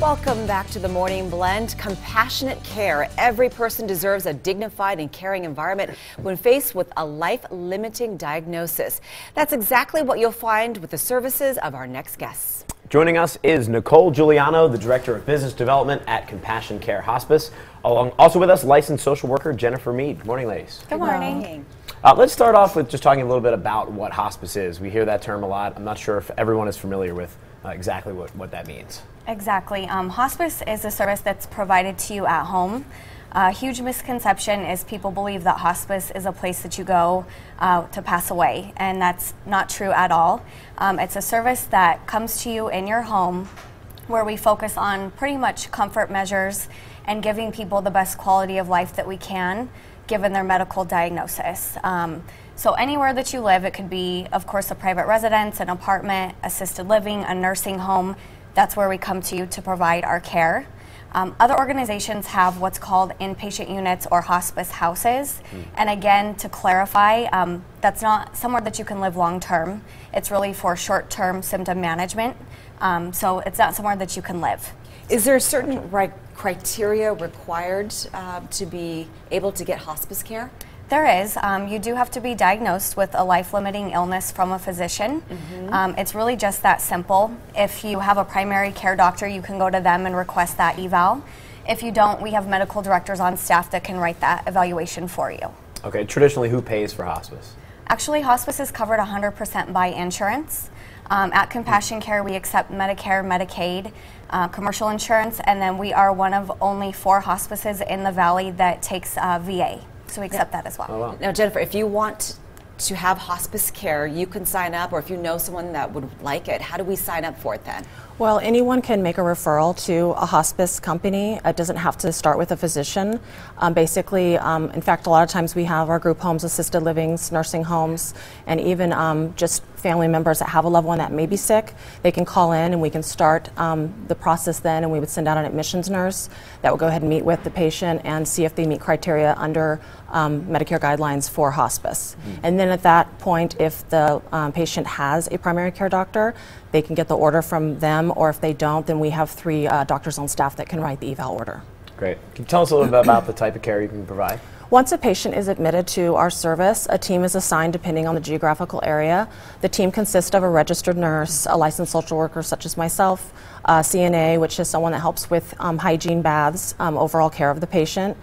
Welcome back to the Morning Blend. Compassionate care. Every person deserves a dignified and caring environment when faced with a life-limiting diagnosis. That's exactly what you'll find with the services of our next guests. Joining us is Nicole Giuliano, the Director of Business Development at Compassion Care Hospice. Also with us, licensed social worker Jennifer Mead. Good morning, ladies. Good morning. Let's start off with just talking a little bit about what hospice is. We hear that term a lot. I'm not sure if everyone is familiar with exactly what that means. Exactly. Hospice is a service that's provided to you at home. A huge misconception is people believe that hospice is a place that you go to pass away, and that's not true at all. It's a service that comes to you in your home where we focus on pretty much comfort measures and giving people the best quality of life that we can given their medical diagnosis. So anywhere that you live, it could be, of course, a private residence, an apartment, assisted living, a nursing home. That's where we come to you to provide our care. Other organizations have what's called inpatient units or hospice houses. And again, to clarify, that's not somewhere that you can live long term. It's really for short-term symptom management. So it's not somewhere that you can live. Is there a certain criteria required to be able to get hospice care? There is. You do have to be diagnosed with a life-limiting illness from a physician. It's really just that simple. If you have a primary care doctor, you can go to them and request that eval. If you don't, we have medical directors on staff that can write that evaluation for you. Okay, traditionally, who pays for hospice? Actually, hospice is covered 100% by insurance. At Compassion Care, we accept Medicare, Medicaid, commercial insurance, and then we are one of only 4 hospices in the Valley that takes VA. So we accept that as well. Oh, wow. Now, Jennifer, if you want to have hospice care, you can sign up, or if you know someone that would like it, how do we sign up for it then? Well, anyone can make a referral to a hospice company. It doesn't have to start with a physician. Basically, in fact, a lot of times we have our group homes, assisted livings, nursing homes, and even just family members that have a loved one that may be sick. They can call in and we can start the process then, and we would send out an admissions nurse that would go ahead and meet with the patient and see if they meet criteria under Medicare guidelines for hospice. And then at that point, if the patient has a primary care doctor, they can get the order from them, or if they don't, then we have 3 doctors on staff that can write the eval order. Great. Can you tell us a little bit about the type of care you can provide? Once a patient is admitted to our service, a team is assigned depending on the geographical area. The team consists of a registered nurse, a licensed social worker such as myself, a CNA, which is someone that helps with hygiene, baths, overall care of the patient.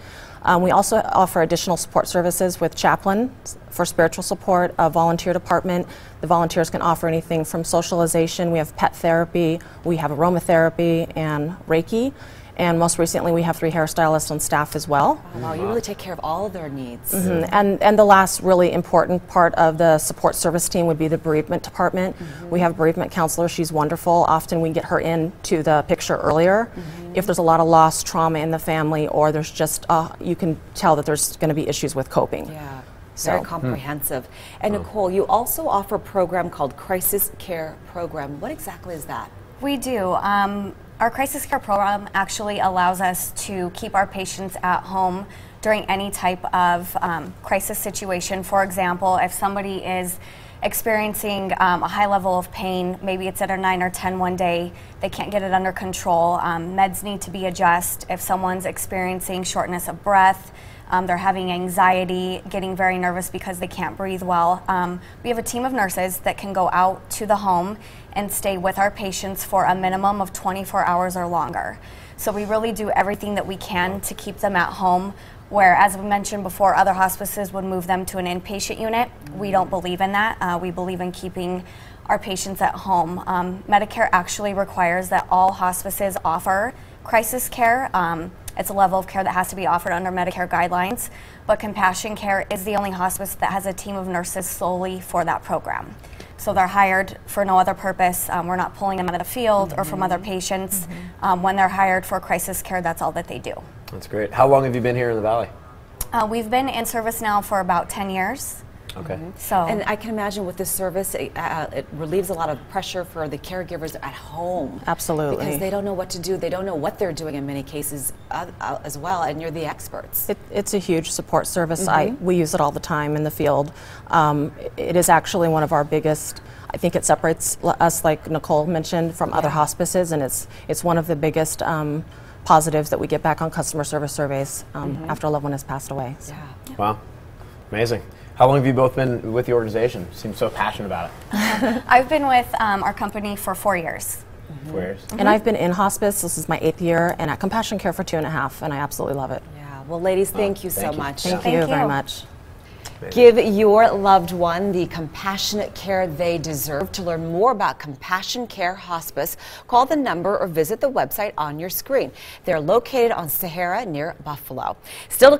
We also offer additional support services with chaplains for spiritual support, a volunteer department. The volunteers can offer anything from socialization. We have pet therapy, we have aromatherapy and Reiki. And most recently, we have 3 hairstylists on staff as well. Oh, wow, you really take care of all of their needs. And the last really important part of the support service team would be the bereavement department. We have a bereavement counselor. She's wonderful. Often we get her into the picture earlier. If there's a lot of loss, trauma in the family, or there's just, you can tell that there's going to be issues with coping. Yeah. Very comprehensive. And Nicole, you also offer a program called Crisis Care Program. What exactly is that? We do. Our crisis care program actually allows us to keep our patients at home during any type of crisis situation. For example, if somebody is experiencing a high level of pain, maybe it's at a 9 or 10 one day, they can't get it under control, meds need to be adjusted. If someone's experiencing shortness of breath, they're having anxiety, getting very nervous because they can't breathe well. We have a team of nurses that can go out to the home and stay with our patients for a minimum of 24 hours or longer. So we really do everything that we can to keep them at home, where, as we mentioned before, other hospices would move them to an inpatient unit. We don't believe in that. We believe in keeping our patients at home. Medicare actually requires that all hospices offer crisis care. It's a level of care that has to be offered under Medicare guidelines, but Compassion Care is the only hospice that has a team of nurses solely for that program. So they're hired for no other purpose. We're not pulling them out of the field or from other patients. When they're hired for crisis care, that's all that they do. That's great. How long have you been here in the Valley? We've been in service now for about 10 years. Okay. So, And I can imagine with this service, it relieves a lot of pressure for the caregivers at home. Absolutely. Because they don't know what to do. They don't know what they're doing in many cases as well, and you're the experts. It's a huge support service. We use it all the time in the field. It is actually one of our biggest. I think it separates us, like Nicole mentioned, from other hospices, and it's one of the biggest positives that we get back on customer service surveys after a loved one has passed away. So. Yeah. Wow. Amazing. How long have you both been with the organization? Seem so passionate about it. I've been with our company for 4 years. 4 years. And I've been in hospice. This is my 8th year, and at Compassion Care for 2.5, and I absolutely love it. Yeah. Well, ladies, thank you so thank you. much. Thank Thank you you. very much. Give your loved one the compassionate care they deserve. To learn more about Compassion Care Hospice, call the number or visit the website on your screen. They're located on Sahara near Buffalo. Still to